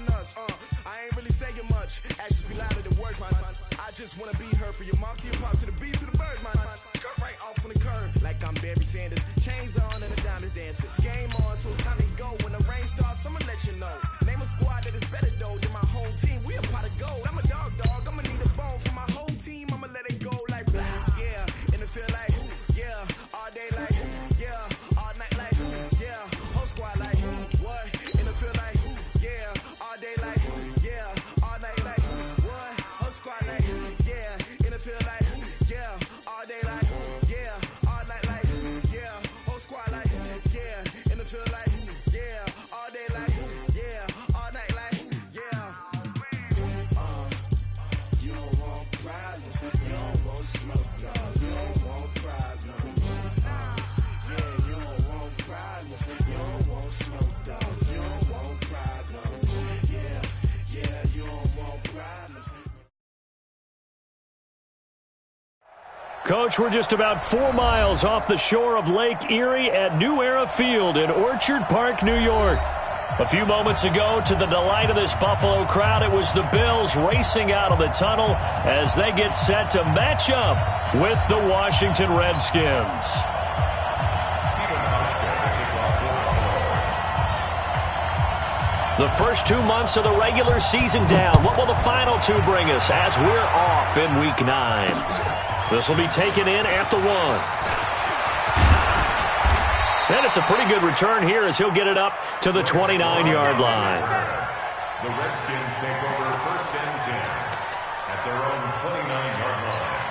than us. I ain't really saying much. Actions be louder than words, man. I just wanna be heard from your mom to your pop to the beat to the birds, man. Cut right off on the curb like I'm Barry Sanders. Chains on and the diamonds dancing. Game on, so it's time to go. When the rain starts, I'ma let you know. Name a squad that is better though than my whole team. We a pot of gold. I'm a dog. I'ma need a bone for my whole team. I'ma let it go like yeah. In the field like yeah. All day like yeah. All night like yeah. Whole squad like what? In the field like yeah. All day like yeah. All night like what? Whole squad like yeah. In the field like yeah. All day like yeah. All night like yeah. Whole squad like yeah. In the field like yeah. All day like yeah. All night like yeah. You don't want problems. You don't want smoke. No. You don't want problems. Yeah, you don't want problems. You don't want smoke. No. You don't want problems. Yeah, you don't want problems. Coach, we're just about 4 miles off the shore of Lake Erie at New Era Field in Orchard Park, New York. A few moments ago, to the delight of this Buffalo crowd, it was the Bills racing out of the tunnel as they get set to match up with the Washington Redskins. The first 2 months of the regular season down. What will the final 2 bring us as we're off in Week 9? This will be taken in at the 1. And it's a pretty good return here as he'll get it up to the 29-yard line. The Redskins take over first and 10 at their own 29-yard line.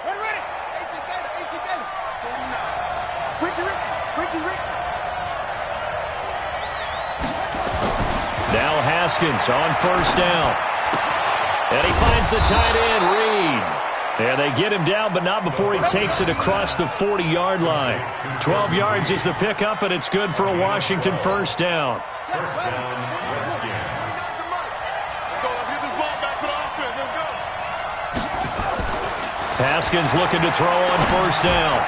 Ready. AC Gator. 49. Ricky. Now Haskins on first down. And he finds the tight end, Reed. And they get him down, but not before he takes it across the 40-yard line. 12 yards is the pickup, and it's good for a Washington first down. First down, Redskins. Let's get this ball back to the offense. Let's go. Haskins looking to throw on first down.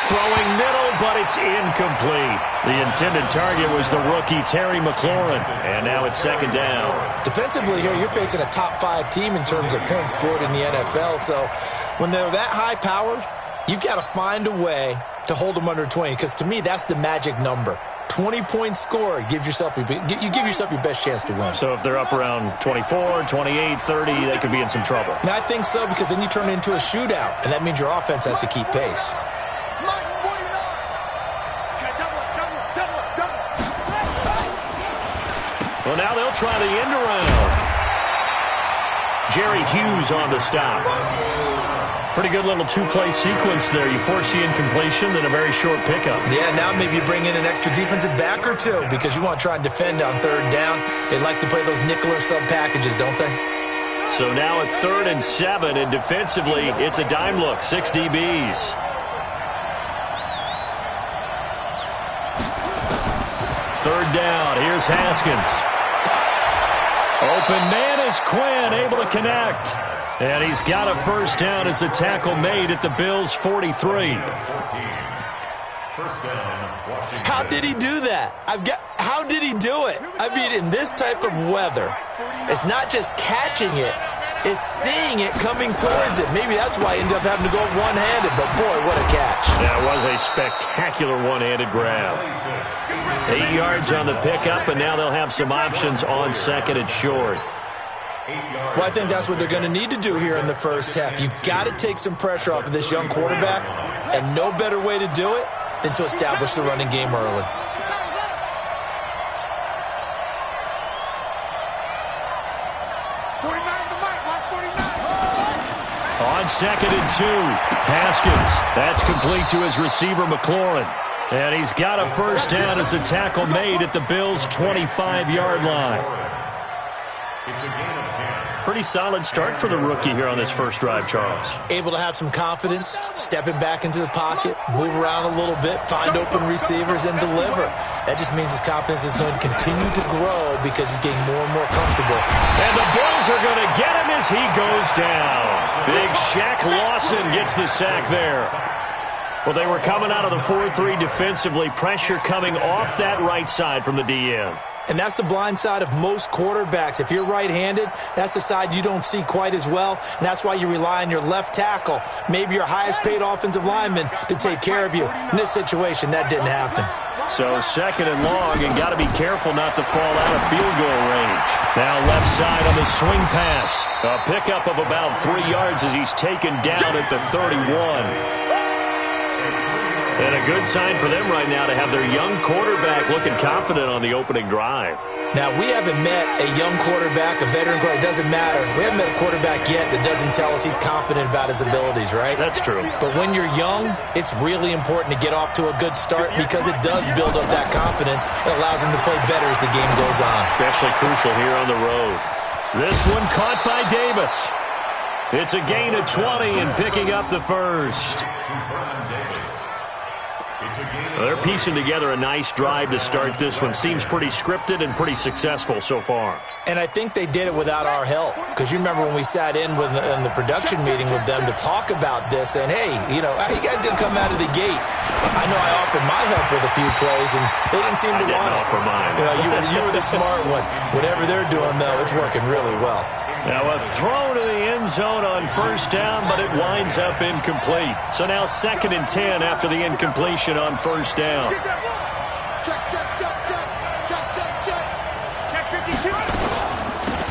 Throwing middle, but it's incomplete. The intended target was the rookie Terry McLaurin, and now it's second down. Defensively here, you're facing a top-5 team in terms of points scored in the NFL, so when they're that high-powered, you've got to find a way to hold them under 20, because to me, that's the magic number. 20 points scored, you give yourself your best chance to win. So if they're up around 24, 28, 30, they could be in some trouble. And I think so, because then you turn it into a shootout, and that means your offense has to keep pace. Well, now they'll try the end around. Jerry Hughes on the stop. Pretty good little 2-play sequence there. You force the incompletion, then a very short pickup. Yeah, now maybe you bring in an extra defensive back or two because you want to try and defend on third down. They like to play those nickel or sub packages, don't they? So now at 3rd and 7, and defensively, it's a dime look, 6 DBs. Third down, here's Haskins. Open man is Quinn, able to connect. And he's got a first down as a tackle made at the Bills' 43. First down, Washington. How did he do that? How did he do it? I mean, in this type of weather, it's not just catching it, it's seeing it coming towards it. Maybe that's why he ended up having to go one-handed, but boy, what a catch. That was a spectacular one-handed grab. 8 yards on the pickup, and now they'll have some options on second and short. Well, I think that's what they're going to need to do here in the first half. You've got to take some pressure off of this young quarterback, and no better way to do it than to establish the running game early. On second and 2, Haskins. That's complete to his receiver, McLaurin. And he's got a first down as a tackle made at the Bills' 25-yard line. It's a gain of 10. Pretty solid start for the rookie here on this first drive, Charles. Able to have some confidence, stepping back into the pocket, move around a little bit, find open receivers, and deliver. That just means his confidence is going to continue to grow because he's getting more and more comfortable. And the Bills are going to get him as he goes down. Big Shaq Lawson gets the sack there. Well, they were coming out of the 4-3 defensively, pressure coming off that right side from the DN. And that's the blind side of most quarterbacks. If you're right-handed, that's the side you don't see quite as well, and that's why you rely on your left tackle, maybe your highest-paid offensive lineman, to take care of you. In this situation, that didn't happen. So second and long, and got to be careful not to fall out of field goal range. Now left side on the swing pass. A pickup of about 3 yards as he's taken down at the 31. And a good sign for them right now to have their young quarterback looking confident on the opening drive. Now, we haven't met a young quarterback, a veteran quarterback. It doesn't matter. We haven't met a quarterback yet that doesn't tell us he's confident about his abilities, right? That's true. But when you're young, it's really important to get off to a good start because it does build up that confidence. It allows him to play better as the game goes on. Especially crucial here on the road. This one caught by Davis. It's a gain of 20 and picking up the first. They're piecing together a nice drive to start this one. Seems pretty scripted and pretty successful so far. And I think they did it without our help. Because you remember when we sat in the production meeting with them to talk about this, and hey, you know, how you guys going to come out of the gate? I know I offered my help with a few plays, and they didn't seem to want it. Offer mine. You were the smart one. Whatever they're doing, though, it's working really well. Now a throw to the end zone on first down, but it winds up incomplete. So now 2nd and 10 after the incompletion on first down.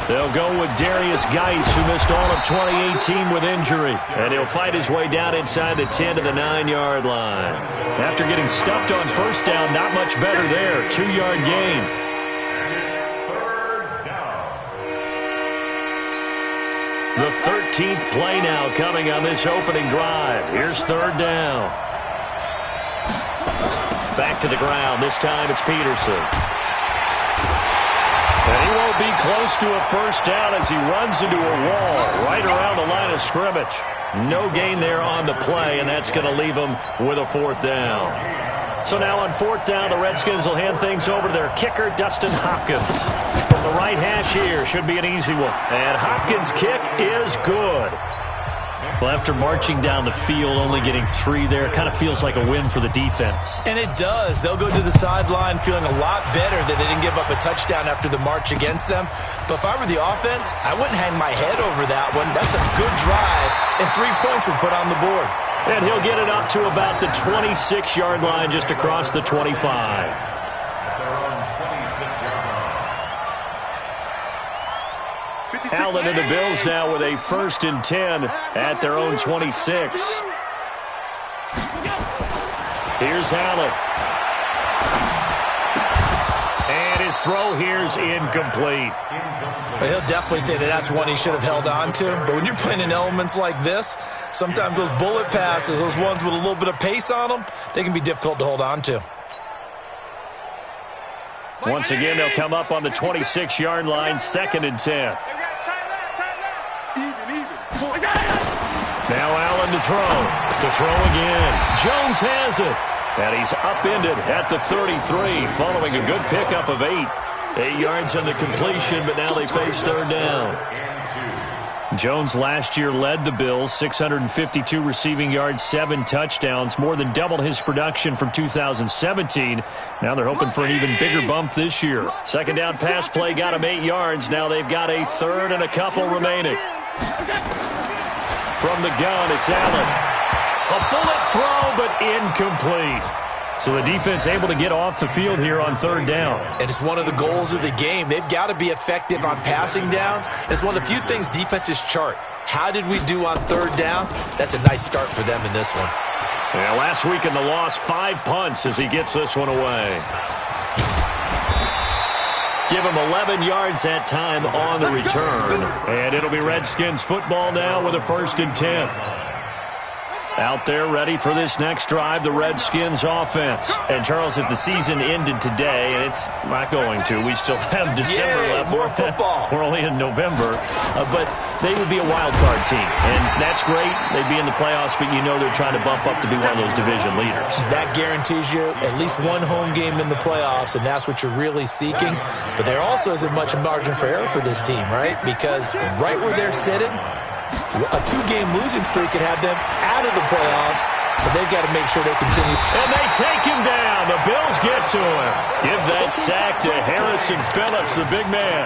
They'll go with Darius Geis, who missed all of 2018 with injury. And he'll fight his way down inside the 10 to the 9-yard line. After getting stuffed on first down, not much better there. 2-yard gain. The 13th play now coming on this opening drive. Here's 3rd down. Back to the ground. This time it's Peterson. And he won't be close to a first down as he runs into a wall right around the line of scrimmage. No gain there on the play, and that's going to leave him with a 4th down. So now on 4th down, the Redskins will hand things over to their kicker, Dustin Hopkins. From the right hash here, should be an easy one. And Hopkins' kick is good. Well, after marching down the field, only getting 3 there, it kind of feels like a win for the defense. And it does. They'll go to the sideline feeling a lot better that they didn't give up a touchdown after the march against them. But if I were the offense, I wouldn't hang my head over that one. That's a good drive, and 3 points were put on the board. And he'll get it up to about the 26-yard line, just across the 25. Allen and the Bills now with a 1st and 10 at their own 26. Here's Allen. And his throw here's incomplete. He'll definitely say that that's one he should have held on to. But when you're playing in elements like this, sometimes those bullet passes, those ones with a little bit of pace on them, they can be difficult to hold on to. Once again, they'll come up on the 26-yard line, 2nd and 10. Now Allen to throw again. Jones has it. And he's upended at the 33, following a good pickup of 8. 8 yards on the completion, but now they face 3rd down. Jones last year led the Bills, 652 receiving yards, 7 touchdowns, more than doubled his production from 2017. Now they're hoping for an even bigger bump this year. 2nd down pass play got him 8 yards. Now they've got a 3rd and a couple remaining. From the gun, it's Allen. A bullet throw, but incomplete. So the defense able to get off the field here on 3rd down. And it's one of the goals of the game. They've got to be effective on passing downs. It's one of the few things defenses chart. How did we do on 3rd down? That's a nice start for them in this one. Yeah, last week in the loss, 5 punts as he gets this one away. Give him 11 yards that time on the return. And it'll be Redskins football now with a 1st and 10. Out there ready for this next drive, the Redskins offense. And, Charles, if the season ended today, and it's not going to, we still have December left. More football. We're only in November. But they would be a wild card team. And that's great. They'd be in the playoffs, but you know they're trying to bump up to be one of those division leaders. That guarantees you at least one home game in the playoffs, and that's what you're really seeking. But there also isn't much margin for error for this team, right? Because right where they're sitting, A 2-game losing streak could have them out of the playoffs, so they've got to make sure they continue. And they take him down. The Bills get to him. Give that sack to Harrison Phillips, the big man.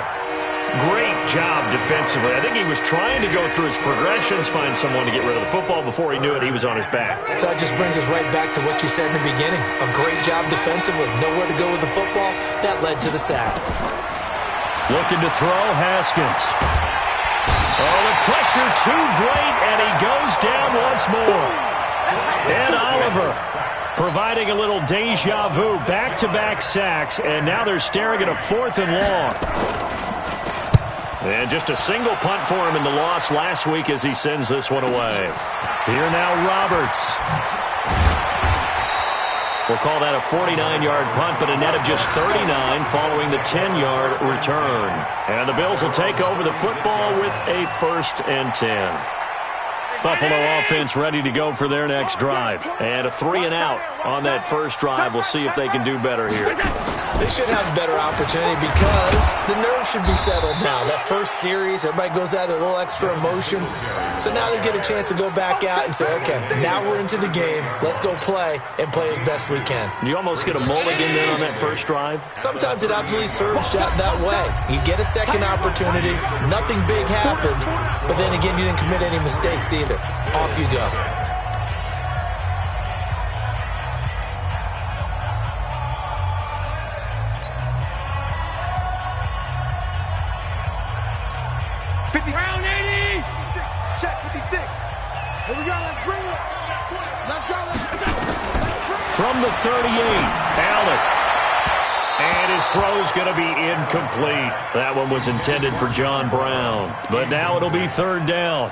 Great job defensively. I think he was trying to go through his progressions, find someone to get rid of the football. Before he knew it, he was on his back. So that just brings us right back to what you said in the beginning. A great job defensively. Nowhere to go with the football. That led to the sack. Looking to throw, Haskins. Oh, the pressure too great, and he goes down once more. Ed Oliver providing a little deja vu. Back-to-back sacks, and now they're staring at a 4th and long. And just a single punt for him in the loss last week as he sends this one away. Here now, Roberts. We'll call that a 49-yard punt, but a net of just 39 following the 10-yard return. And the Bills will take over the football with a 1st and 10. Buffalo offense ready to go for their next drive. And a 3-and-out on that first drive. We'll see if they can do better here. They should have a better opportunity because the nerves should be settled now. That first series, everybody goes out with a little extra emotion. So now they get a chance to go back out and say, okay, now we're into the game. Let's go play and play as best we can. You almost get a mulligan then on that first drive? Sometimes it absolutely serves that way. You get a second opportunity. Nothing big happened. But then again, you didn't commit any mistakes either. Off you go. Round 80. Check 56. Here we go. Let's bring it. Let's go. From the 38, Allen. And his throw's going to be incomplete. That one was intended for John Brown. But now it'll be 3rd down.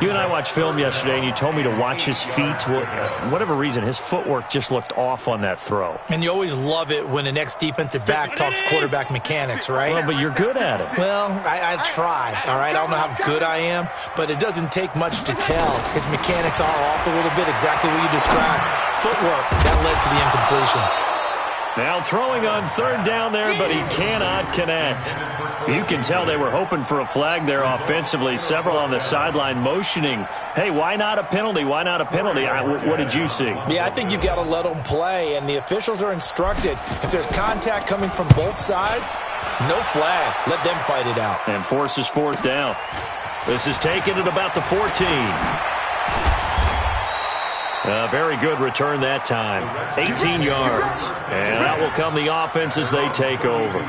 You and I watched film yesterday, and you told me to watch his feet. For whatever reason, his footwork just looked off on that throw. And you always love it when the next defensive back talks quarterback mechanics, right? Well, but you're good at it. Well, I try, all right? I don't know how good I am, but it doesn't take much to tell. His mechanics are off a little bit, exactly what you described. Footwork, that led to the incompletion. Now throwing on 3rd down there, but he cannot connect. You can tell they were hoping for a flag there offensively. Several on the sideline motioning, hey, why not a penalty? Why not a penalty? What did you see? Yeah, I think you've got to let them play, and the officials are instructed. If there's contact coming from both sides, no flag. Let them fight it out. And forces 4th down. This is taken at about the 14. A very good return that time. 18 yards. And that will come the offense as they take over.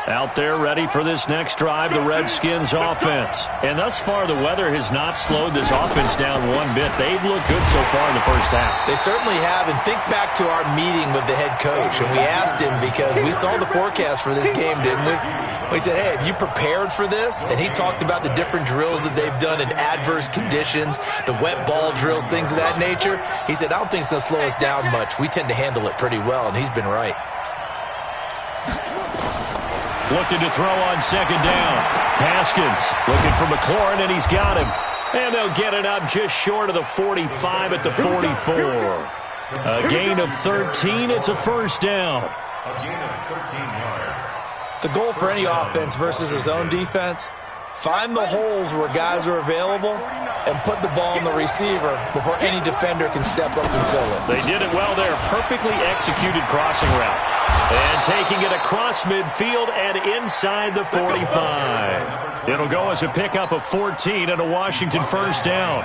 Out there ready for this next drive, the Redskins offense. And thus far, the weather has not slowed this offense down one bit. They've looked good so far in the first half. They certainly have. And think back to our meeting with the head coach. And we asked him because we saw the forecast for this game, didn't we? We said, hey, have you prepared for this? And he talked about the different drills that they've done in adverse conditions, the wet ball drills, things of that nature. He said, I don't think it's going to slow us down much. We tend to handle it pretty well, and he's been right. Looking to throw on 2nd down. Haskins looking for McLaurin, and he's got him. And they'll get it up just short of the 45 at the 44. A gain of 13. It's a 1st down. A gain of 13 yards. The goal for any offense versus his own defense, find the holes where guys are available and put the ball on the receiver before any defender can step up and fill it. They did it well there. Perfectly executed crossing route. And taking it across midfield and inside the 45. It'll go as a pickup of 14 and a Washington 1st down.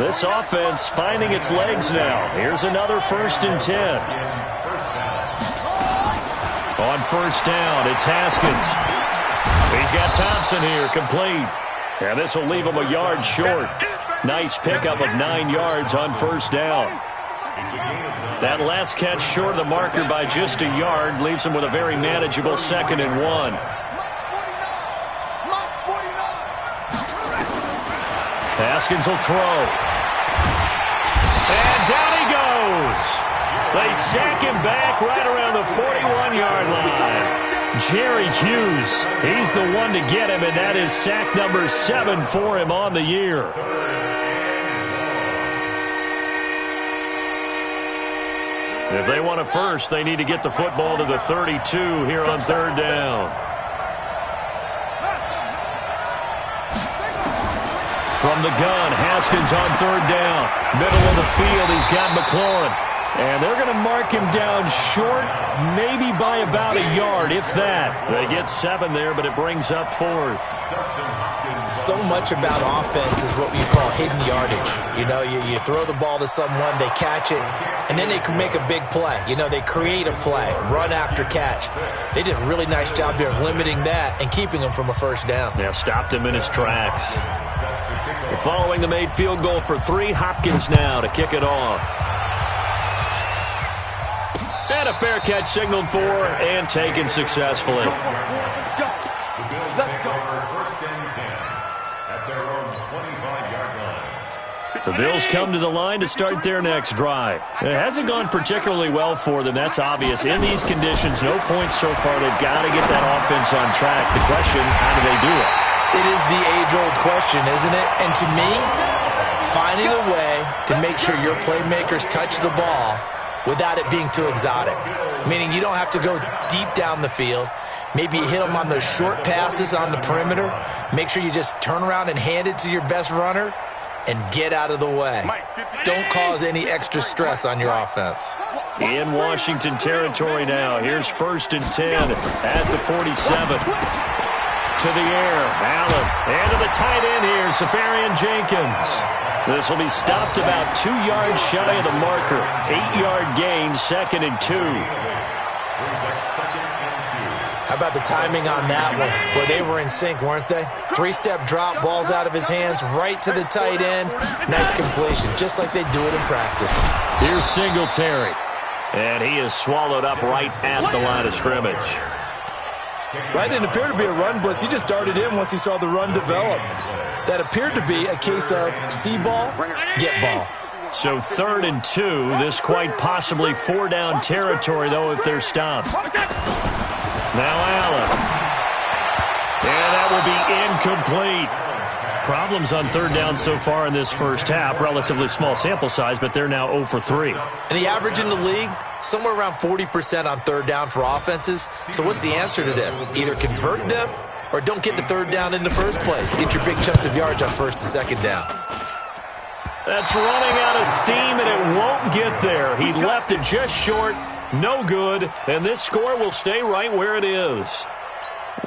This offense finding its legs now. Here's another 1st and 10. On 1st down, it's Haskins. He's got Thompson here, complete. And this will leave him a yard short. Nice pickup of 9 yards on 1st down. That last catch short of the marker by just a yard leaves him with a very manageable 2nd and 1. Haskins will throw. And down he goes. They sack him back right around the 41-yard line. Jerry Hughes, he's the one to get him, and that is sack number 7 for him on the year. If they want a first, they need to get the football to the 32 here on third down. From the gun, Haskins on third down. Middle of the field, he's got McLaurin. And they're going to mark him down short, maybe by about a yard, if that. They get 7 there, but it brings up 4th. So much about offense is what we call hidden yardage. You know, you throw the ball to someone, they catch it, and then they can make a big play. You know, they create a play, run after catch. They did a really nice job there of limiting that and keeping him from a first down. Yeah, stopped him in his tracks. Following the made field goal for 3, Hopkins now to kick it off. And a fair catch signaled for and taken successfully. The Bills come to the line to start their next drive. It hasn't gone particularly well for them, that's obvious. In these conditions, no points so far. They've got to get that offense on track. The question, how do they do it? It is the age-old question, isn't it? And to me, finding a way to make sure your playmakers touch the ball without it being too exotic. Meaning you don't have to go deep down the field. Maybe you hit them on those short passes on the perimeter. Make sure you just turn around and hand it to your best runner and get out of the way. Don't cause any extra stress on your offense. In Washington territory now. Here's 1st and 10 at the 47. To the air, Allen. And to the tight end here, Safarian Jenkins. This will be stopped about 2 yards shy of the marker. 8-yard gain, 2nd and 2. How about the timing on that one? Boy, they were in sync, weren't they? 3-step drop, balls out of his hands, right to the tight end. Nice completion, just like they do it in practice. Here's Singletary. And he is swallowed up right at the line of scrimmage. That didn't appear to be a run blitz. He just darted in once he saw the run develop. That appeared to be a case of see ball, get ball. So 3rd and 2. This quite possibly 4-down territory, though, if they're stopped. Now Allen. And that will be incomplete. Problems on 3rd down so far in this first half. Relatively small sample size, but they're now 0 for 3. And the average in the league, somewhere around 40% on 3rd down for offenses. So what's the answer to this? Either convert them or don't get to 3rd down in the first place. Get your big chunks of yards on 1st and 2nd down. That's running out of steam, and it won't get there. He left it just short. No good. And this score will stay right where it is.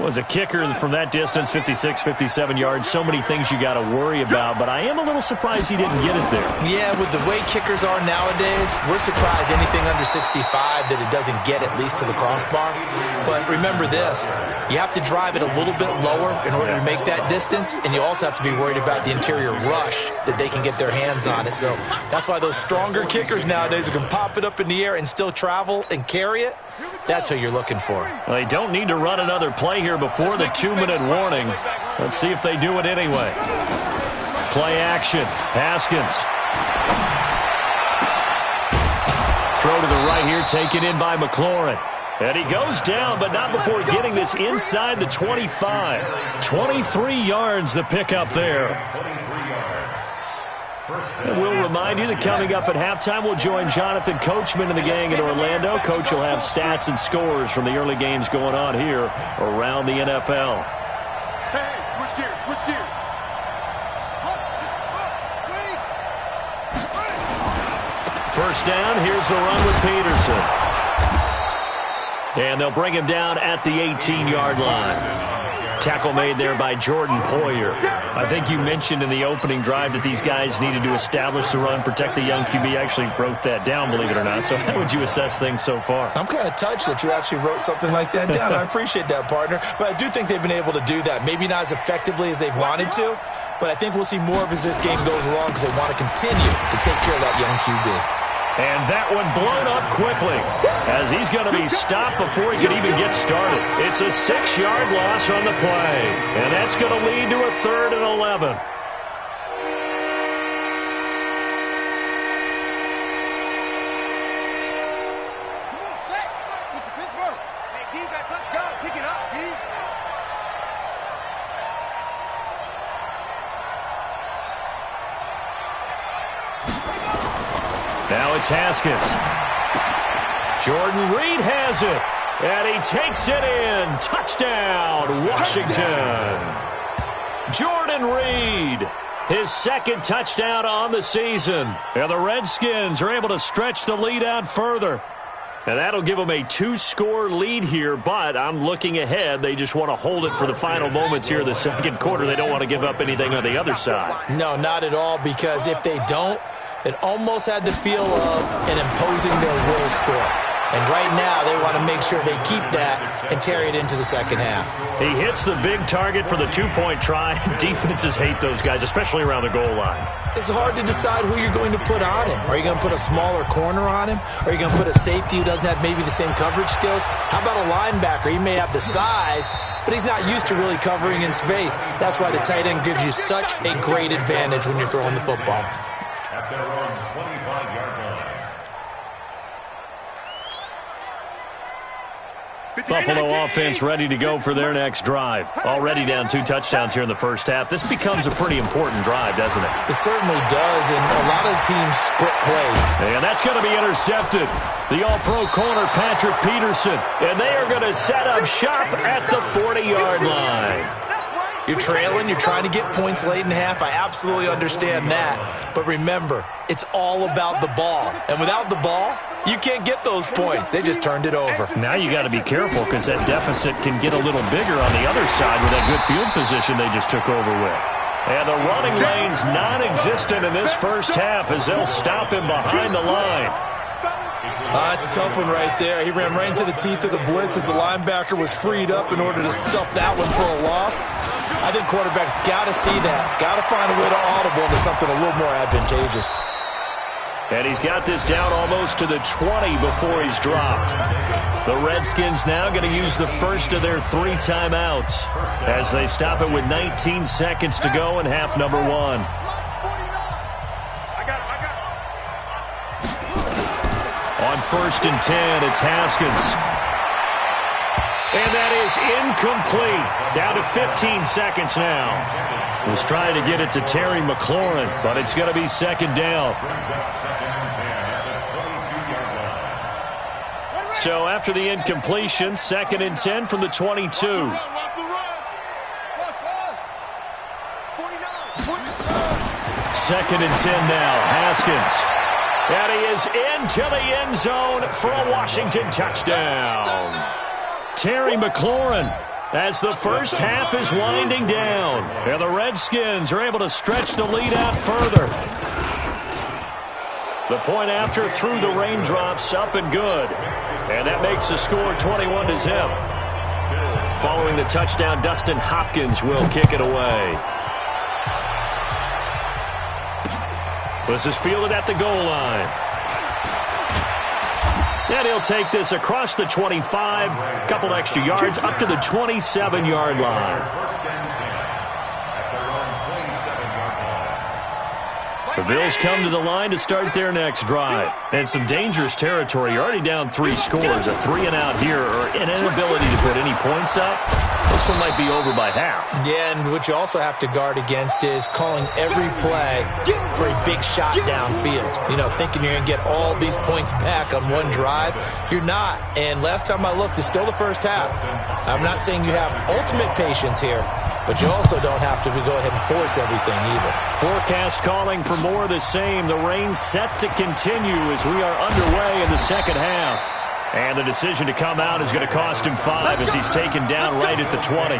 Was a kicker from that distance, 56, 57 yards. So many things you got to worry about, but I am a little surprised he didn't get it there. Yeah, with the way kickers are nowadays, we're surprised anything under 65 that it doesn't get at least to the crossbar. But remember this, you have to drive it a little bit lower in order to make that distance, and you also have to be worried about the interior rush that they can get their hands on it. So that's why those stronger kickers nowadays who can pop it up in the air and still travel and carry it, that's who you're looking for. Well, they don't need to run another play here before the 2-minute warning. Let's see if they do it anyway. Play action. Haskins. Throw to the right here, taken in by McLaurin. And he goes down, but not before getting this inside the 25. 23 yards the pickup there. And we'll remind you that coming up at halftime, we'll join Jonathan Coachman and the gang in Orlando. Coach will have stats and scores from the early games going on here around the NFL. Hey, switch gears, switch gears. First down, here's the run with Peterson. And they'll bring him down at the 18-yard line. Tackle made there by Jordan Poyer. I think you mentioned in the opening drive that these guys needed to establish the run, protect the young QB. I actually wrote that down, believe it or not. So how would you assess things so far? I'm kind of touched that you actually wrote something like that down. I appreciate that, partner. But I do think they've been able to do that. Maybe not as effectively as they've wanted to, but I think we'll see more of as this game goes along because they want to continue to take care of that young QB. And that one blown up quickly as he's going to be stopped before he can even get started. It's a 6-yard loss on the play, and that's going to lead to a 3rd and 11. Come on, set. Pittsburgh. Hey, D, got touchdown. Pick it up, D. Now it's Haskins. Jordan Reed has it, and he takes it in. Touchdown, Washington. Jordan Reed, his second touchdown on the season. And the Redskins are able to stretch the lead out further. And that'll give them a 2-score lead here, but I'm looking ahead. They just want to hold it for the final moments here in the second quarter. They don't want to give up anything on the other side. No, not at all, because if they don't, it almost had the feel of an imposing their will score. And right now, they want to make sure they keep that and carry it into the second half. He hits the big target for the 2-point try. Defenses hate those guys, especially around the goal line. It's hard to decide who you're going to put on him. Are you going to put a smaller corner on him? Are you going to put a safety who doesn't have maybe the same coverage skills? How about a linebacker? He may have the size, but he's not used to really covering in space. That's why the tight end gives you such a great advantage when you're throwing the football. At their own 25-yard line. Buffalo offense ready to go for their next drive. Already down 2 touchdowns here in the first half. This becomes a pretty important drive, doesn't it? It certainly does, and a lot of teams script plays. And that's going to be intercepted. The all-pro corner, Patrick Peterson. And they are going to set up shop at the 40-yard line. You're trailing, you're trying to get points late in half. I absolutely understand that. But remember, it's all about the ball. And without the ball, you can't get those points. They just turned it over. Now you got to be careful because that deficit can get a little bigger on the other side with that good field position they just took over with. And the running lane's non-existent in this first half as they'll stop him behind the line. That's a tough one right there. He ran right into the teeth of the blitz as the linebacker was freed up in order to stuff that one for a loss. I think quarterbacks got to see that. Got to find a way to audible into something a little more advantageous. And he's got this down almost to the 20 before he's dropped. The Redskins now going to use the first of their 3 timeouts as they stop it with 19 seconds to go in half number 1. On 1st and 10, it's Haskins. And that is incomplete. Down to 15 seconds now. Was trying to get it to Terry McLaurin, but it's going to be 2nd down. So after the incompletion, 2nd and 10 from the 22. 2nd and 10 now. Haskins. And he is into the end zone for a Washington touchdown. Terry McLaurin as the first half is winding down. And the Redskins are able to stretch the lead out further. The point after through the raindrops up and good. And that makes the score 21-0. Following the touchdown, Dustin Hopkins will kick it away. This is fielded at the goal line. And he'll take this across the 25, a couple extra yards, up to the 27-yard line. The Bills come to the line to start their next drive. And some dangerous territory. You're already down 3 scores. A 3-and-out here or an inability to put any points up. This one might be over by half. Yeah, and what you also have to guard against is calling every play for a big shot downfield. You know, thinking you're going to get all these points back on one drive. You're not. And last time I looked, it's still the first half. I'm not saying you have ultimate patience here, but you also don't have to go ahead and force everything either. Forecast calling for more of the same. The rain set to continue as we are underway in the second half. And the decision to come out is going to cost him 5 as he's taken down right at the 20.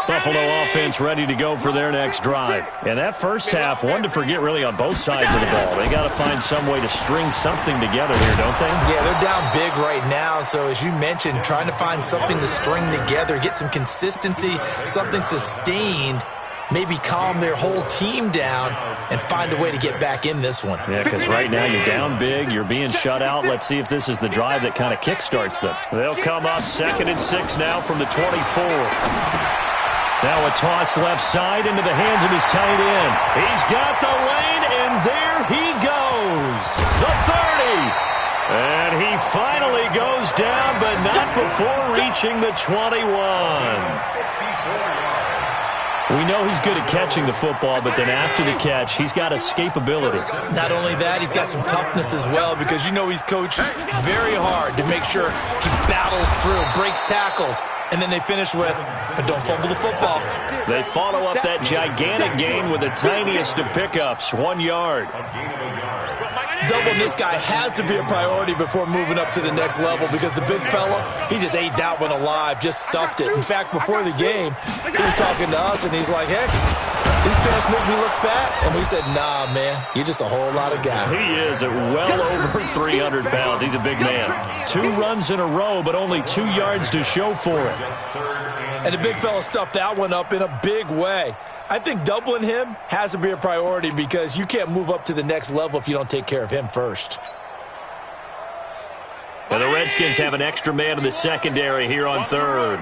Buffalo offense ready to go for their next drive. And that first half, one to forget really on both sides of the ball. They got to find some way to string something together here, don't they? Yeah, they're down big right now. So as you mentioned, trying to find something to string together, get some consistency, something sustained, maybe calm their whole team down and find a way to get back in this one. Yeah, because right now you're down big, you're being shut out. Let's see if this is the drive that kind of kickstarts them. They'll come up 2nd and 6 now from the 24. Now a toss left side into the hands of his tight end. He's got the lane, and there he goes. The 30. And he finally goes down, but not before reaching the 21. We know he's good at catching the football, but then after the catch, he's got escapability. Not only that, he's got some toughness as well, because you know he's coached very hard to make sure he battles through, breaks tackles, and then they finish with, but don't fumble the football. They follow up that gigantic gain with the tiniest of pickups, 1 yard. Doubling this guy has to be a priority before moving up to the next level, because the big fella, he just ate that one alive, just stuffed it. In fact, before the game, he was talking to us, and he's like, heck, these pants make me look fat. And we said, nah, man, you're just a whole lot of guy. He is at well over 300 pounds. He's a big man. 2 runs in a row, but only 2 yards to show for it. And the big fella stuffed that one up in a big way. I think doubling him has to be a priority, because you can't move up to the next level if you don't take care of him first. And the Redskins have an extra man in the secondary here on third.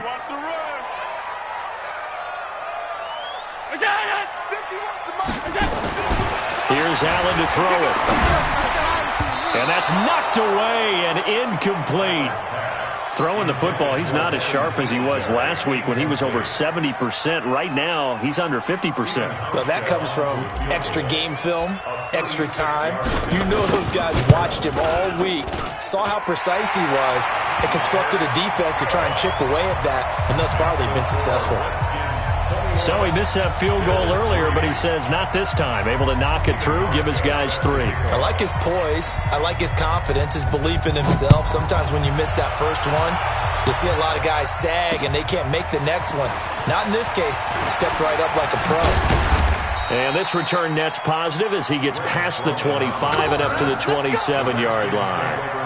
Here's Allen to throw it. And that's knocked away and incomplete. Throwing the football, he's not as sharp as he was last week when he was over 70%. Right now, he's under 50%. Well, that comes from extra game film, extra time. You know those guys watched him all week, saw how precise he was, and constructed a defense to try and chip away at that. And thus far, they've been successful. So he missed that field goal earlier, but he says not this time. Able to knock it through, give his guys 3. I like his poise. I like his confidence, his belief in himself. Sometimes when you miss that first one, you'll see a lot of guys sag and they can't make the next one. Not in this case. He stepped right up like a pro. And this return net's positive as he gets past the 25 and up to the 27-yard line.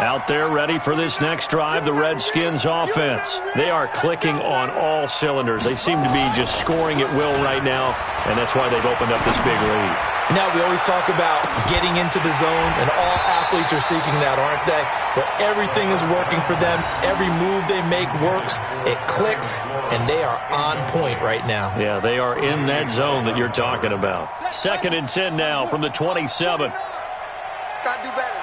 Out there ready for this next drive, the Redskins offense. They are clicking on all cylinders. They seem to be just scoring at will right now, and that's why they've opened up this big lead. Now, we always talk about getting into the zone, and all athletes are seeking that, aren't they? Where everything is working for them. Every move they make works. It clicks, and they are on point right now. Yeah, they are in that zone that you're talking about. 2nd and 10 now from the 27. Gotta do better.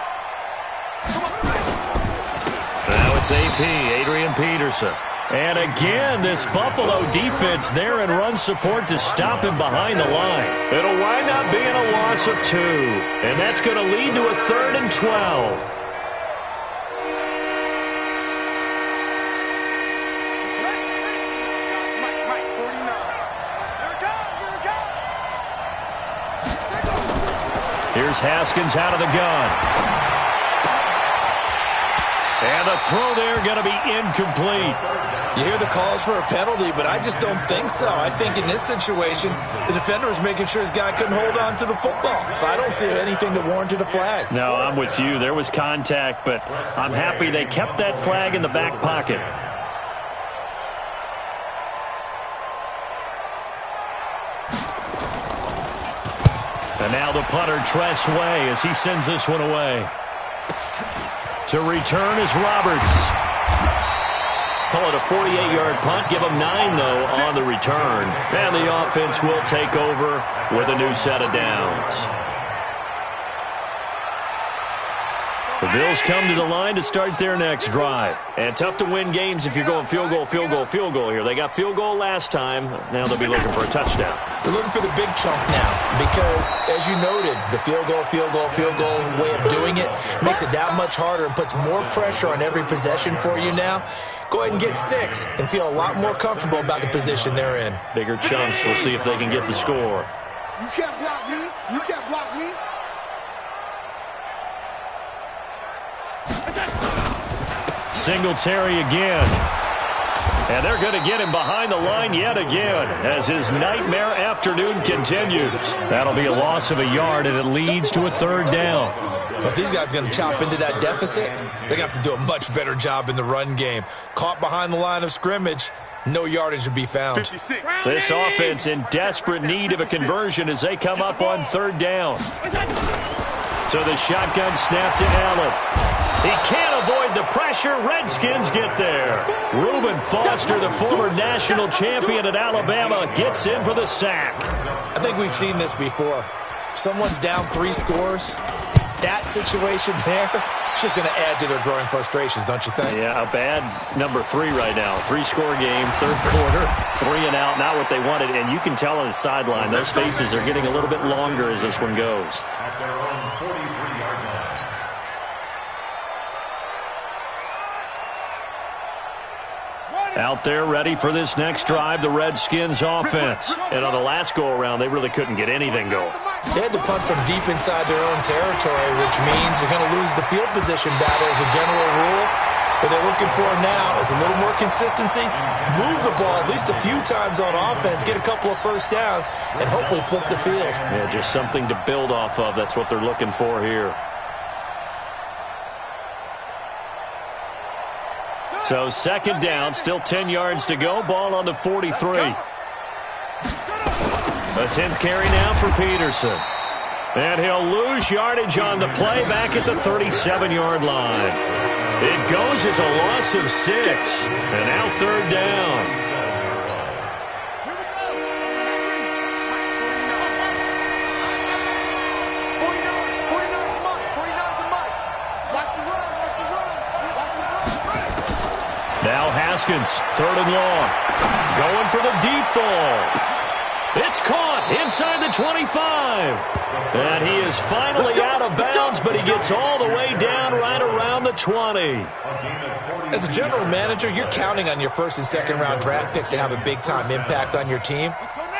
Now it's AP, Adrian Peterson. And again, this Buffalo defense there in run support to stop him behind the line. It'll wind up being a loss of 2. And that's going to lead to a 3rd and 12. Here's Haskins out of the gun. And the throw there going to be incomplete. You hear the calls for a penalty, but I just don't think so. I think in this situation, the defender was making sure his guy couldn't hold on to the football. So I don't see anything that warranted a flag. No, I'm with you. There was contact, but I'm happy they kept that flag in the back pocket. And now the punter, Tress Way, as he sends this one away. To return is Roberts. Call it a 48-yard punt. Give them 9, though, on the return. And the offense will take over with a new set of downs. The Bills come to the line to start their next drive. And tough to win games if you're going field goal, field goal, field goal here. They got field goal last time. Now they'll be looking for a touchdown. They're looking for the big chunk now because, as you noted, the field goal way of doing it makes it that much harder and puts more pressure on every possession for you now. Go ahead and get 6 and feel a lot more comfortable about the position they're in. Bigger chunks. We'll see if they can get the score. You can't block me. You can't block me. Singletary again. And they're going to get him behind the line yet again as his nightmare afternoon continues. That'll be a loss of a yard, and it leads to a 3rd down. If these guys are going to chop into that deficit, they're going to have to do a much better job in the run game. Caught behind the line of scrimmage, no yardage to be found. 56. This offense in desperate need of a conversion as they come up on 3rd down. So the shotgun snap to Allen. He can't avoid the pressure. Redskins get there. Reuben Foster, the former national champion at Alabama, gets in for the sack. I think we've seen this before. Someone's down 3 scores. That situation there, It's just going to add to their growing frustrations, don't you think? Yeah, a bad number 3 right now. 3-score game, third quarter, 3 and out, not what they wanted. And you can tell on the sideline, those faces are getting a little bit longer as this one goes. At their own 43-yard line. Out there ready for this next drive, the Redskins offense. And on the last go-around, they really couldn't get anything going. They had to punt from deep inside their own territory, which means you're going to lose the field position battle as a general rule. What they're looking for now is a little more consistency, move the ball at least a few times on offense, get a couple of first downs, and hopefully flip the field. Yeah, just something to build off of. That's what they're looking for here. So second down, still 10 yards to go. Ball on the 43. A 10th carry now for Peterson. And he'll lose yardage on the play back at the 37-yard line. It goes as a loss of 6. And now third down. Now Haskins, third and long. Going for the deep ball. It's caught inside the 25. And he is finally out of bounds, but he gets all the way down right around the 20. As a general manager, you're counting on your first and second round draft picks to have a big-time impact on your team.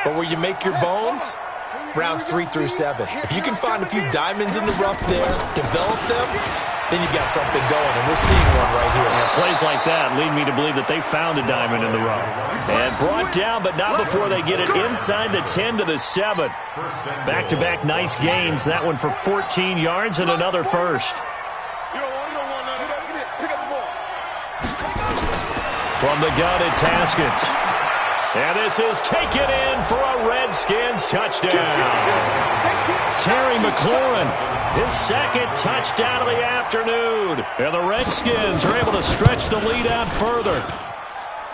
But where you make your bones, rounds 3 through 7. If you can find a few diamonds in the rough there, develop them, then you've got something going, and we're seeing one right here. Yeah, plays like that lead me to believe that they found a diamond in the rough. And brought down, but not before they get it inside the 10 to the 7. Back-to-back nice gains. That one for 14 yards and another first. From the gun, it's Haskins. And this is taken in for a Redskins touchdown. Terry McLaurin, his second touchdown of the afternoon. And the Redskins are able to stretch the lead out further.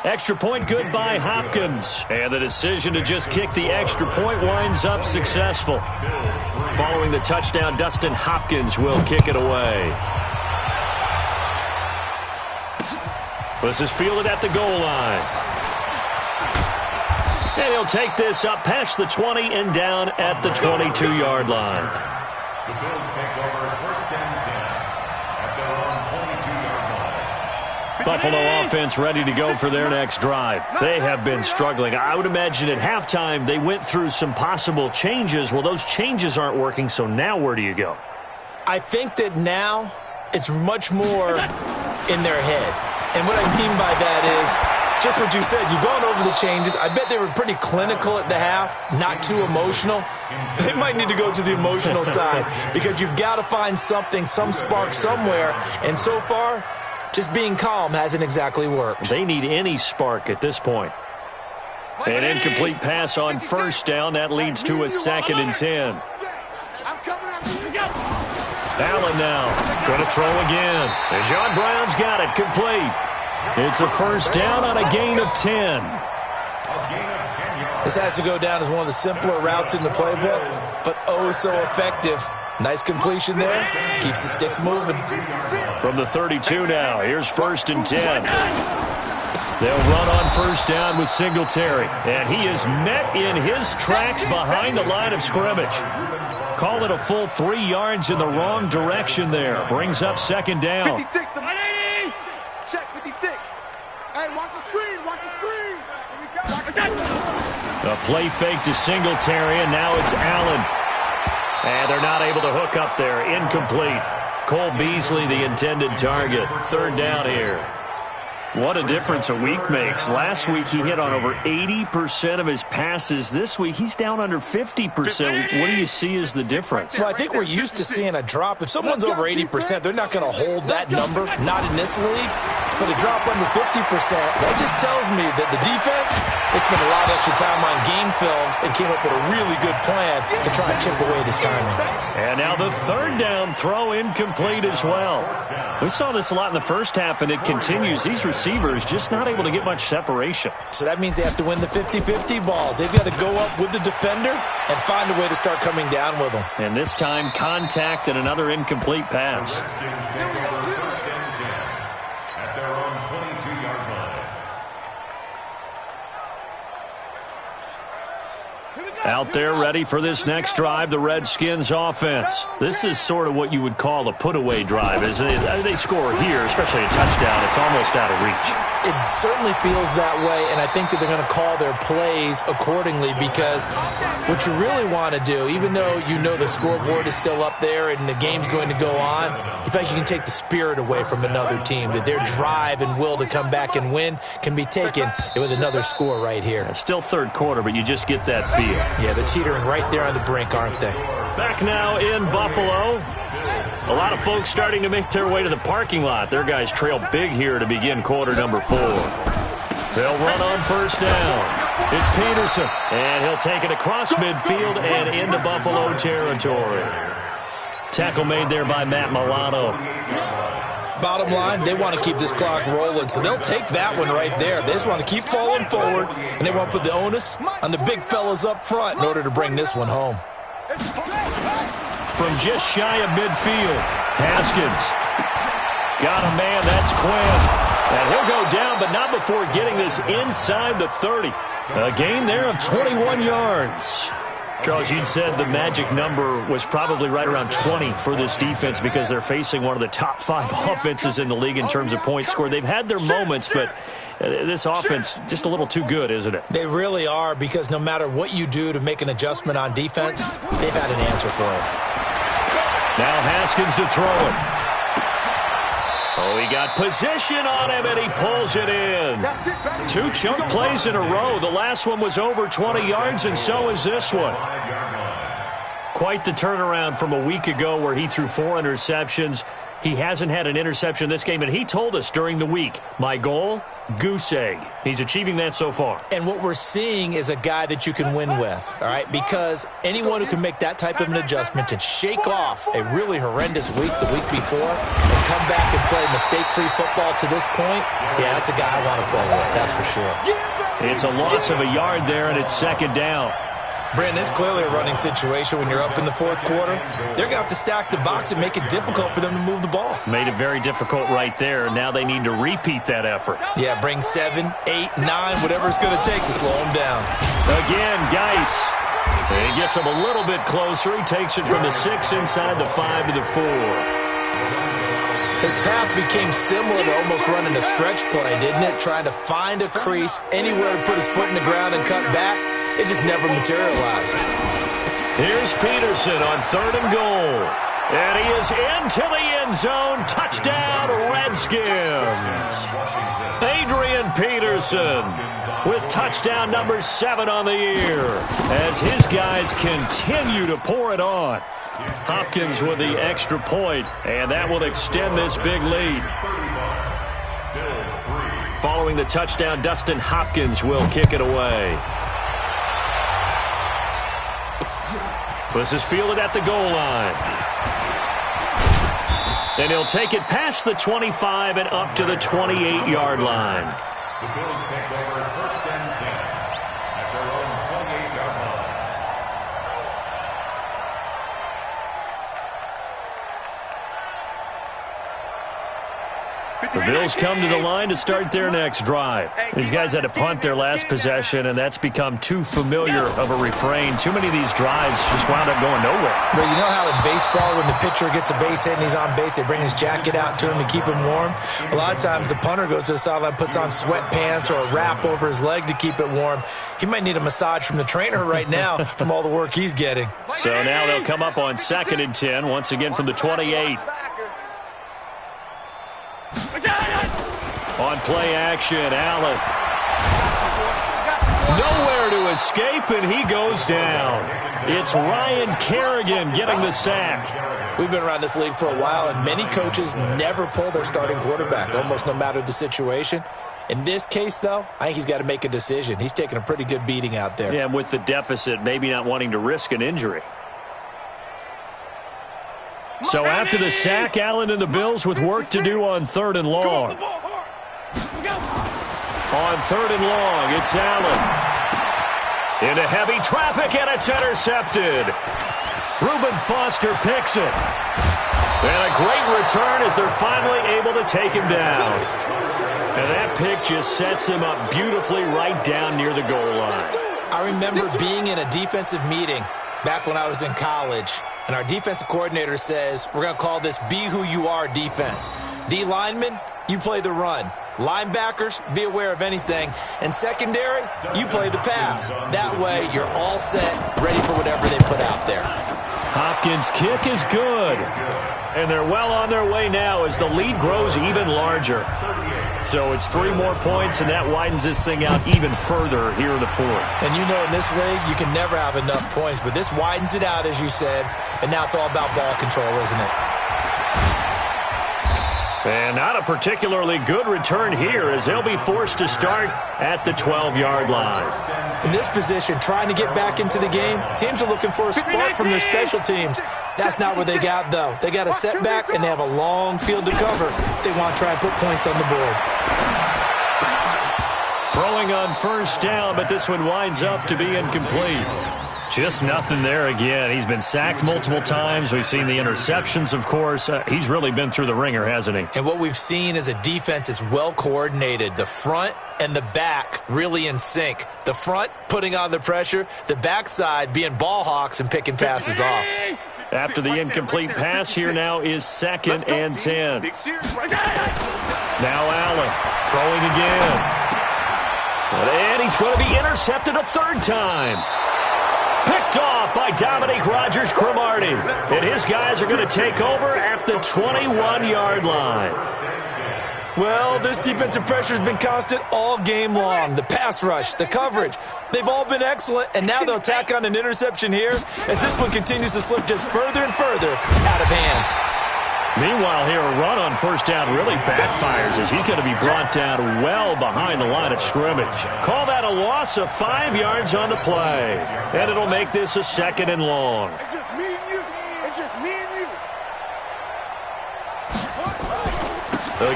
Extra point good by Hopkins. And the decision to just kick the extra point winds up successful. Following the touchdown, Dustin Hopkins will kick it away. This is fielded at the goal line. And he'll take this up past the 20 and down at the 22-yard line. The Bills take over first and 10 at their own 22-yard line. Buffalo offense ready to go for their next drive. They have been struggling. I would imagine at halftime they went through some possible changes. Well, those changes aren't working, so now where do you go? I think that now it's much more in their head. And what I mean by that is just what you said. You've gone over the changes. I bet they were pretty clinical at the half, not too emotional. They might need to go to the emotional side because you've got to find something, some spark somewhere. And so far, just being calm hasn't exactly worked. They need any spark at this point. An incomplete pass on first down. That leads to a 2nd and 10. Allen now going to throw again. And John Brown's got it complete. It's a first down on a gain of 10. This has to go down as one of the simpler routes in the playbook, but oh so effective. Nice completion there. Keeps the sticks moving. From the 32 now, here's first and 10. They'll run on first down with Singletary. And he is met in his tracks behind the line of scrimmage. Call it a full 3 yards in the wrong direction there. Brings up second down. 56, check 56. Hey, watch the screen, watch the screen. A play fake to Singletary, and now it's Allen. And they're not able to hook up there. Incomplete. Cole Beasley, the intended target. Third down here. What a difference a week makes. Last week he hit on over 80% of his passes. This week he's down under 50%. What do you see as the difference? Well, I think we're used to seeing a drop. If someone's over 80%, they're not going to hold that number, not in this league. But a drop under 50%, that just tells me that the defense has spent a lot of extra time on game films and came up with a really good plan to try and chip away this timing. And now the third down throw incomplete as well. We saw this a lot in the first half, and it continues. These receivers just not able to get much separation. So that means they have to win the 50-50 balls. They've got to go up with the defender and find a way to start coming down with them. And this time, contact and another incomplete pass. Out there ready for this next drive, the Redskins offense. This is sort of what you would call a put-away drive. As they score here, especially a touchdown, it's almost out of reach. It certainly feels that way, and I think that they're going to call their plays accordingly, because what you really want to do, even though you know the scoreboard is still up there and the game's going to go on, you think you can take the spirit away from another team, that their drive and will to come back and win can be taken with another score right here. It's still third quarter, but you just get that feel. Yeah, they're teetering right there on the brink, aren't they? Back now in Buffalo. A lot of folks starting to make their way to the parking lot. Their guys trail big here to begin quarter number 4. They'll run on first down. It's Peterson, and he'll take it across midfield and into Buffalo territory. Tackle made there by Matt Milano. Bottom line, they want to keep this clock rolling, so they'll take that one right there. They just want to keep falling forward, and they want to put the onus on the big fellas up front in order to bring this one home. From just shy of midfield, Haskins. Got a man, that's Quinn. And he'll go down, but not before getting this inside the 30. A gain there of 21 yards. Charles, you'd said the magic number was probably right around 20 for this defense because they're facing one of the top 5 offenses in the league in terms of points scored. They've had their moments, but this offense just a little too good, isn't it? They really are, because no matter what you do to make an adjustment on defense, they've had an answer for it. Now Haskins to throw it. Oh, he got position on him, and he pulls it in. 2 chunk plays in a row. The last one was over 20 yards, and so is this one. Quite the turnaround from a week ago where he threw 4 interceptions. He hasn't had an interception this game, and he told us during the week, my goal, goose egg. He's achieving that so far. And what we're seeing is a guy that you can win with, all right? Because anyone who can make that type of an adjustment and shake off a really horrendous week the week before and come back and play mistake-free football to this point, yeah, that's a guy I want to play with, that's for sure. It's a loss of a yard there, and it's second down. Brandon, it's clearly a running situation when you're up in the fourth quarter. They're going to have to stack the box and make it difficult for them to move the ball. Made it very difficult right there. Now they need to repeat that effort. Yeah, bring 7, 8, 9, whatever it's going to take to slow them down. Again, Geis. He gets him a little bit closer. He takes it from the 6 inside the 5 to the 4. His path became similar to almost running a stretch play, didn't it? Trying to find a crease, anywhere to put his foot in the ground and cut back. It just never materialized. Here's Peterson on 3rd and goal. And he is into the end zone. Touchdown, Redskins. Adrian Peterson with touchdown number 7 on the year as his guys continue to pour it on. Hopkins with the extra point, and that will extend this big lead. Following the touchdown, Dustin Hopkins will kick it away. This is fielded at the goal line. And he'll take it past the 25 and up to the 28-yard line. The Bills take over 1st and 10 at their own 28-yard line. The Bills come to the line to start their next drive. These guys had to punt their last possession, and that's become too familiar of a refrain. Too many of these drives just wound up going nowhere. Well, you know how in baseball, when the pitcher gets a base hit and he's on base, they bring his jacket out to him to keep him warm? A lot of times the punter goes to the sideline, puts on sweatpants or a wrap over his leg to keep it warm. He might need a massage from the trainer right now from all the work he's getting. So now they'll come up on 2nd and 10, once again from the 28. On play action, Allen. Nowhere to escape, and he goes down. It's Ryan Kerrigan getting the sack. We've been around this league for a while, and many coaches never pull their starting quarterback, almost no matter the situation. In this case, though, I think he's got to make a decision. He's taking a pretty good beating out there. Yeah, with the deficit, maybe not wanting to risk an injury. So after the sack, Allen and the Bills with work to do on 3rd and long. On 3rd and long, it's Allen. Into heavy traffic, and it's intercepted. Reuben Foster picks it. And a great return as they're finally able to take him down. And that pick just sets him up beautifully right down near the goal line. I remember being in a defensive meeting back when I was in college, and our defensive coordinator says, we're going to call this Be Who You Are defense. D linemen, you play the run. Linebackers, be aware of anything. And secondary, you play the pass. That way, you're all set, ready for whatever they put out there. Hopkins' kick is good. And they're well on their way now as the lead grows even larger. So it's 3 more points, and that widens this thing out even further here in the fourth. And you know in this league, you can never have enough points, but this widens it out, as you said, and now it's all about ball control, isn't it? And not a particularly good return here as they'll be forced to start at the 12-yard line. In this position, trying to get back into the game, teams are looking for a spark from their special teams. That's not what they got, though. They got a setback, and they have a long field to cover if they want to try and put points on the board. Throwing on first down, but this one winds up to be incomplete. Just nothing there again. He's been sacked multiple times. We've seen the interceptions, of course. He's really been through the ringer, hasn't he? And what we've seen is a defense that's well coordinated. The front and the back really in sync. The front putting on the pressure. The backside being ball hawks and picking passes off. After the incomplete pass, here now is 2nd and 10. Now Allen throwing again. And he's going to be intercepted a 3rd time. Picked off by Dominique Rodgers-Cromartie. And his guys are going to take over at the 21-yard line. Well, this defensive pressure has been constant all game long. The pass rush, the coverage, they've all been excellent, and now they'll tack on an interception here as this one continues to slip just further and further out of hand. Meanwhile, here, a run on first down really backfires as he's going to be brought down well behind the line of scrimmage. Call that a loss of 5 yards on the play. And it'll make this a 2nd and long. It's just me and you. It's just me and you.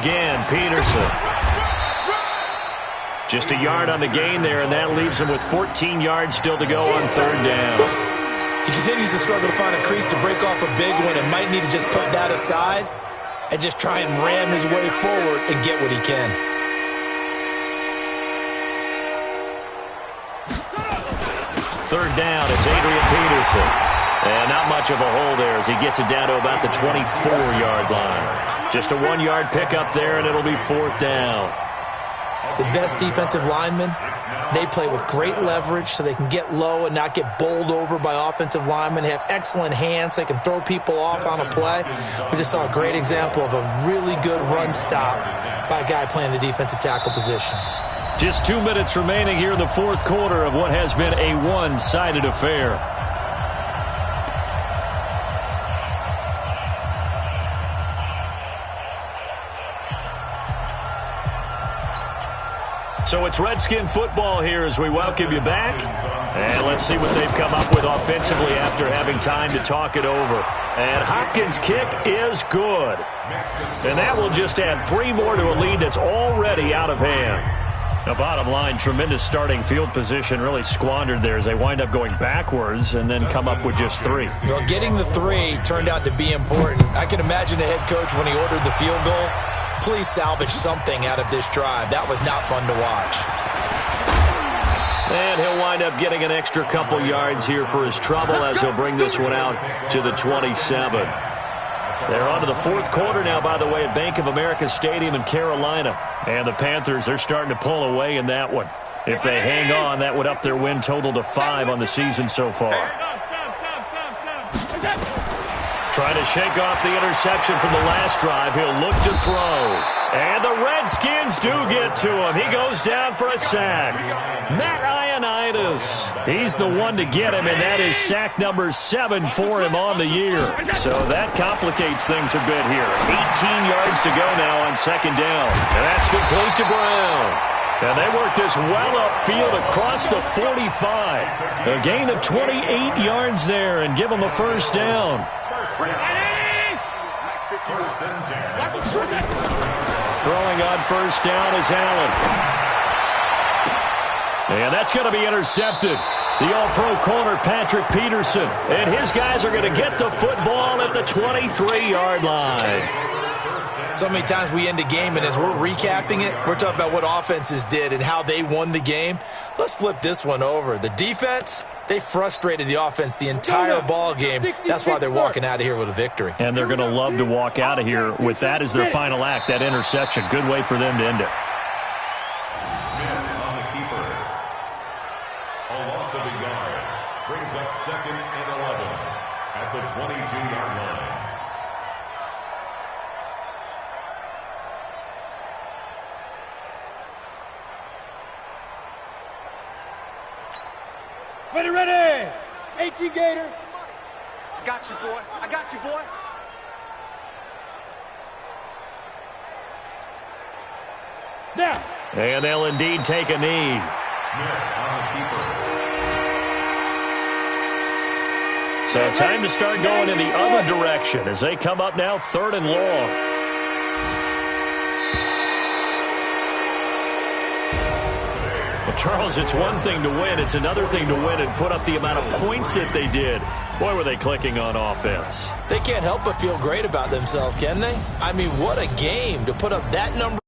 Again, Peterson. Just a yard on the gain there, and that leaves him with 14 yards still to go on 3rd down. He continues to struggle to find a crease to break off a big one and might need to just put that aside and just try and ram his way forward and get what he can. Third down, it's Adrian Peterson. And not much of a hole there as he gets it down to about the 24-yard line. Just a 1-yard pickup there, and it'll be 4th down. The best defensive linemen, they play with great leverage so they can get low and not get bowled over by offensive linemen. They have excellent hands. They can throw people off on a play. We just saw a great example of a really good run stop by a guy playing the defensive tackle position. Just 2 minutes remaining here in the 4th quarter of what has been a one-sided affair. So it's Redskin football here as we welcome you back. And let's see what they've come up with offensively after having time to talk it over. And Hopkins' kick is good. And that will just add 3 more to a lead that's already out of hand. The bottom line, tremendous starting field position, really squandered there as they wind up going backwards and then come up with just 3. Well, getting the 3 turned out to be important. I can imagine the head coach when he ordered the field goal. Please salvage something out of this drive. That was not fun to watch. And he'll wind up getting an extra couple yards here for his trouble as he'll bring this one out to the 27. They're on to the 4th quarter now, by the way, at Bank of America Stadium in Carolina. And the Panthers, they're starting to pull away in that one. If they hang on, that would up their win total to 5 on the season so far. Trying to shake off the interception from the last drive. He'll look to throw. And the Redskins do get to him. He goes down for a sack. Matt Ioannidis. He's the one to get him, and that is sack number 7 for him on the year. So that complicates things a bit here. 18 yards to go now on 2nd down. And that's complete to Brown. And they work this well upfield across the 45. A gain of 28 yards there and give them a 1st down. Throwing on 1st down is Allen. And that's going to be intercepted. The all-pro corner, Patrick Peterson. And his guys are going to get the football at the 23-yard line. So many times we end a game, and as we're recapping it, we're talking about what offenses did and how they won the game. Let's flip this one over. The defense, they frustrated the offense the entire ball game. That's why they're walking out of here with a victory. And they're going to love to walk out of here with that as their final act, that interception. Good way for them to end it. Smith on the keeper. A loss of a yard brings up 2nd and 11 at the 22-yard line. Ready. 18 Gator. I got you, boy. I got you, boy. Now. And they'll indeed take a knee. Smith on the keeper. So time to start going in the other direction as they come up now 3rd and long. Well, Charles, it's one thing to win. It's another thing to win and put up the amount of points that they did. Boy, were they clicking on offense. They can't help but feel great about themselves, can they? I mean, what a game to put up that number